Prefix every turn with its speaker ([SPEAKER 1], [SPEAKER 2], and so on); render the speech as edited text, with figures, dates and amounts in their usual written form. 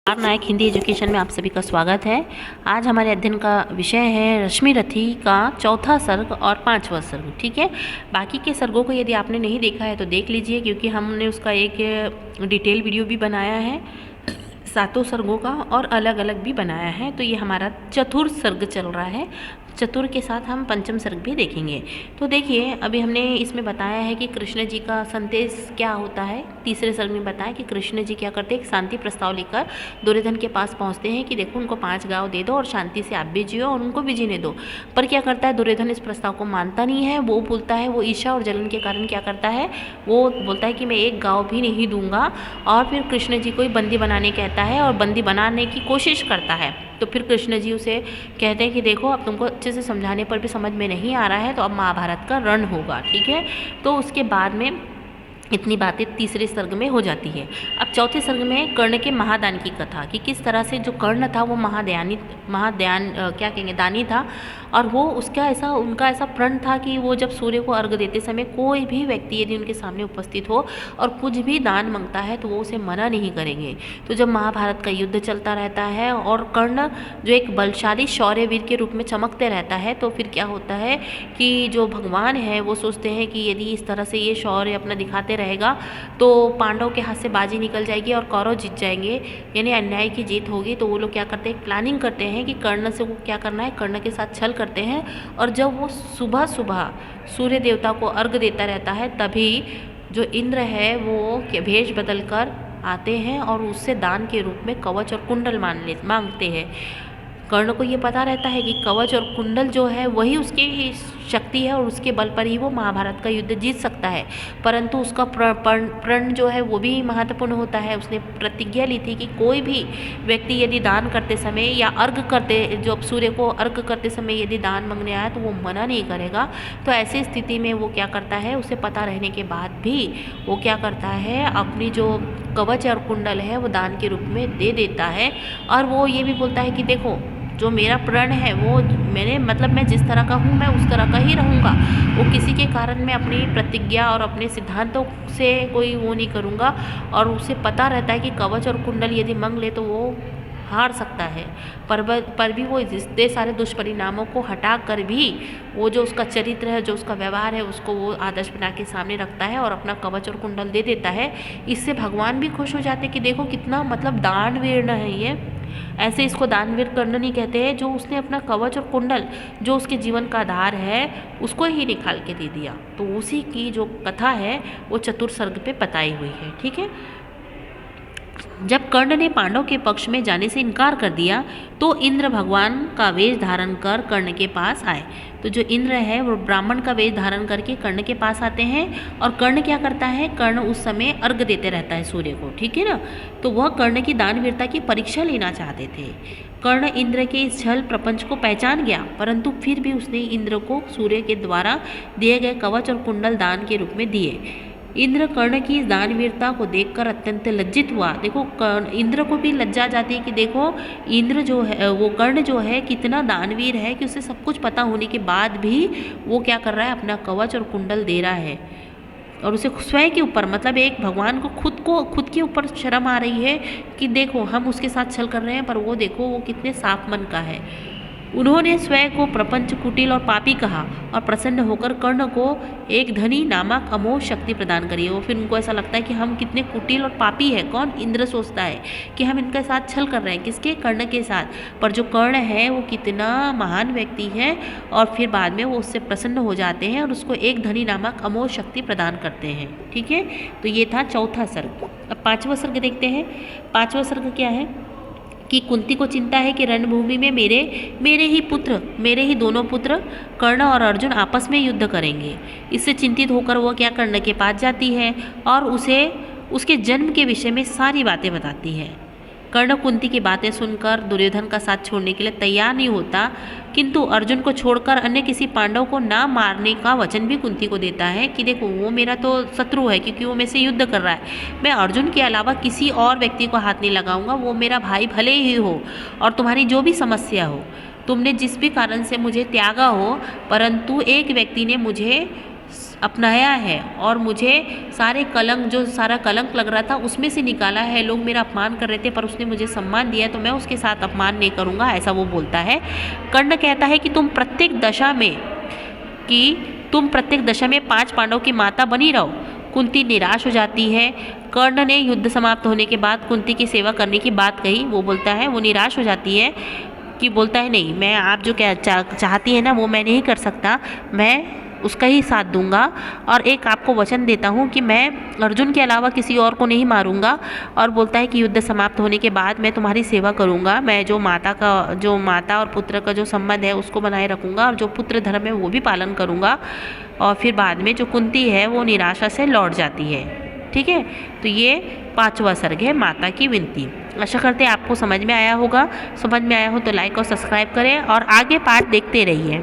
[SPEAKER 1] Are Nayak Hindi education में आप सभी का स्वागत है। आज हमारे अध्ययन का विषय है रश्मि रथी का चौथा सर्ग और पांचवा सर्ग। ठीक है, बाकी के सर्गों को यदि आपने नहीं देखा है तो देख लीजिए, क्योंकि हमने उसका एक डिटेल वीडियो भी बनाया है सातों सर्गों का और अलग अलग भी बनाया है। तो ये हमारा चतुर्थ सर्ग चल रहा है। चतुर के साथ हम पंचम सर्ग भी देखेंगे। तो देखिए, अभी हमने इसमें बताया है कि कृष्ण जी का संदेश क्या होता है। तीसरे सर्ग में बताया कि कृष्ण जी क्या करते हैं, एक शांति प्रस्ताव लेकर दुर्योधन के पास पहुंचते हैं कि देखो उनको 5 गांव दे दो और शांति से आप भी जियो और उनको भी जीने दो। पर क्या करता है, दुर्योधन इस प्रस्ताव को मानता नहीं है। वो बोलता है, वो ईर्ष्या और जलन के कारण क्या करता है, वो बोलता है कि मैं एक गाँव भी नहीं दूंगा। और फिर कृष्ण जी को ही बंदी बनाने कहता है और बंदी बनाने की कोशिश करता है। तो फिर कृष्ण जी उसे कहते हैं कि देखो अब तुमको अच्छे से समझाने पर भी समझ में नहीं आ रहा है, तो अब महाभारत का रण होगा। ठीक है, तो उसके बाद में इतनी बातें तीसरे सर्ग में हो जाती है। अब चौथे सर्ग में कर्ण के महादान की कथा, कि किस तरह से जो कर्ण था वो क्या कहेंगे, दानी था। और वो उनका ऐसा प्रण था कि वो जब सूर्य को अर्घ देते समय कोई भी व्यक्ति यदि उनके सामने उपस्थित हो और कुछ भी दान मांगता है तो वो उसे मना नहीं करेंगे। तो जब महाभारत का युद्ध चलता रहता है और कर्ण जो एक बलशाली शौर्यवीर के रूप में चमकते रहता है, तो फिर क्या होता है कि जो भगवान है वो सोचते हैं कि यदि इस तरह से ये शौर्य अपना दिखाते रहेगा तो पांडव के हाथ से बाजी निकल जाएगी और कौरव जीत जाएंगे, यानी अन्याय की जीत होगी। तो वो लोग क्या करते हैं, प्लानिंग करते हैं कि कर्ण से वो क्या करना है, कर्ण के साथ छल करते हैं। और जब वो सुबह सुबह सूर्य देवता को अर्घ देता रहता है, तभी जो इंद्र है वो भेष बदल कर आते हैं और उससे दान के रूप में कवच और कुंडल मांगते हैं। कर्ण को ये पता रहता है कि कवच और कुंडल जो है वही उसकी शक्ति है और उसके बल पर ही वो महाभारत का युद्ध जीत सकता है। परंतु उसका प्रण जो है वो भी महत्वपूर्ण होता है। उसने प्रतिज्ञा ली थी कि कोई भी व्यक्ति यदि दान करते समय या जब सूर्य को अर्घ करते समय यदि दान मांगने आया तो वो मना नहीं करेगा। तो ऐसी स्थिति में वो क्या करता है, उसे पता रहने के बाद भी वो क्या करता है, अपनी जो कवच और कुंडल है वो दान के रूप में दे देता है। और वो ये भी बोलता है कि देखो जो मेरा प्रण है वो मैं जिस तरह का हूँ मैं उस तरह का ही रहूँगा। वो किसी के कारण मैं अपनी प्रतिज्ञा और अपने सिद्धांतों से कोई वो नहीं करूँगा। और उसे पता रहता है कि कवच और कुंडल यदि मांग ले तो वो हार सकता है, पर भी वो इतने सारे दुष्परिणामों को हटा कर भी वो जो उसका चरित्र है, जो उसका व्यवहार है, उसको वो आदर्श बना के सामने रखता है और अपना कवच और कुंडल दे देता है। इससे भगवान भी खुश हो जाते कि देखो कितना दानवीर है ये। ऐसे इसको दानवीर कर्ण नहीं कहते हैं, जो उसने अपना कवच और कुंडल जो उसके जीवन का आधार है उसको ही निकाल के दे दिया। तो उसी की जो कथा है वो चतुर्थ सर्ग पे बताई हुई है। ठीक है, जब कर्ण ने पांडव के पक्ष में जाने से इनकार कर दिया तो इंद्र भगवान का वेश धारण कर कर्ण के पास आए। तो जो इंद्र है वो ब्राह्मण का वेश धारण करके कर्ण के पास आते हैं। और कर्ण क्या करता है, कर्ण उस समय अर्घ देते रहता है सूर्य को। ठीक है ना, तो वह कर्ण की दानवीरता की परीक्षा लेना चाहते थे। कर्ण इंद्र के इस छल प्रपंच को पहचान गया, परंतु फिर भी उसने इंद्र को सूर्य के द्वारा दिए गए कवच और कुंडल दान के रूप में दिए। इंद्र कर्ण की इस दानवीरता को देखकर अत्यंत लज्जित हुआ। देखो इंद्र को भी लज्जा जाती है कि देखो इंद्र जो है, वो कर्ण जो है कितना दानवीर है कि उसे सब कुछ पता होने के बाद भी वो क्या कर रहा है, अपना कवच और कुंडल दे रहा है। और उसे स्वयं के ऊपर एक भगवान को खुद के ऊपर शर्म आ रही है कि देखो हम उसके साथ छल कर रहे हैं, पर वो देखो वो कितने साफ मन का है। उन्होंने स्वयं को प्रपंच, कुटिल और पापी कहा और प्रसन्न होकर कर्ण को एक धनी नामक अमोघ शक्ति प्रदान करी। वो फिर उनको ऐसा लगता है कि हम कितने कुटिल और पापी है। कौन, इंद्र सोचता है कि हम इनके साथ छल कर रहे हैं, किसके, कर्ण के साथ। पर जो कर्ण है वो कितना महान व्यक्ति है। और फिर बाद में वो उससे प्रसन्न हो जाते हैं और उसको एक धनी नामक अमोघ शक्ति प्रदान करते हैं। ठीक है, तो ये था चौथा सर्ग। अब पांचवा सर्ग देखते हैं। पांचवा सर्ग क्या है कि कुंती को चिंता है कि रणभूमि में मेरे ही दोनों पुत्र कर्ण और अर्जुन आपस में युद्ध करेंगे। इससे चिंतित होकर वो क्या, कर्ण के पास जाती है और उसे उसके जन्म के विषय में सारी बातें बताती है। कर्ण कुंती की बातें सुनकर दुर्योधन का साथ छोड़ने के लिए तैयार नहीं होता, किंतु अर्जुन को छोड़कर अन्य किसी पांडव को ना मारने का वचन भी कुंती को देता है कि देखो वो मेरा तो शत्रु है, क्योंकि वो मेरे से युद्ध कर रहा है। मैं अर्जुन के अलावा किसी और व्यक्ति को हाथ नहीं लगाऊंगा, वो मेरा भाई भले ही हो और तुम्हारी जो भी समस्या हो, तुमने जिस भी कारण से मुझे त्यागा हो, परंतु एक व्यक्ति ने मुझे अपनाया है और मुझे सारा कलंक लग रहा था उसमें से निकाला है। लोग मेरा अपमान कर रहे थे पर उसने मुझे सम्मान दिया, तो मैं उसके साथ अपमान नहीं करूँगा, ऐसा वो बोलता है। कर्ण कहता है कि तुम प्रत्येक दशा में 5 पांडवों की माता बनी रहो। कुंती निराश हो जाती है। कर्ण ने युद्ध समाप्त होने के बाद कुंती की सेवा करने की बात कही, वो बोलता है, वो निराश हो जाती है कि बोलता है नहीं, मैं आप जो चाहती है ना वो मैं नहीं कर सकता, मैं उसका ही साथ दूंगा और एक आपको वचन देता हूँ कि मैं अर्जुन के अलावा किसी और को नहीं मारूंगा। और बोलता है कि युद्ध समाप्त होने के बाद मैं तुम्हारी सेवा करूंगा, मैं जो माता और पुत्र का जो संबंध है उसको बनाए रखूंगा और जो पुत्र धर्म है वो भी पालन करूंगा। और फिर बाद में जो कुंती है वो निराशा से लौट जाती है। ठीक है, तो ये 5वां सर्ग है, माता की विनती। आशा करते हैं आपको समझ में आया होगा। समझ में आया हो तो लाइक और सब्सक्राइब करें और आगे पार्ट देखते रहिए।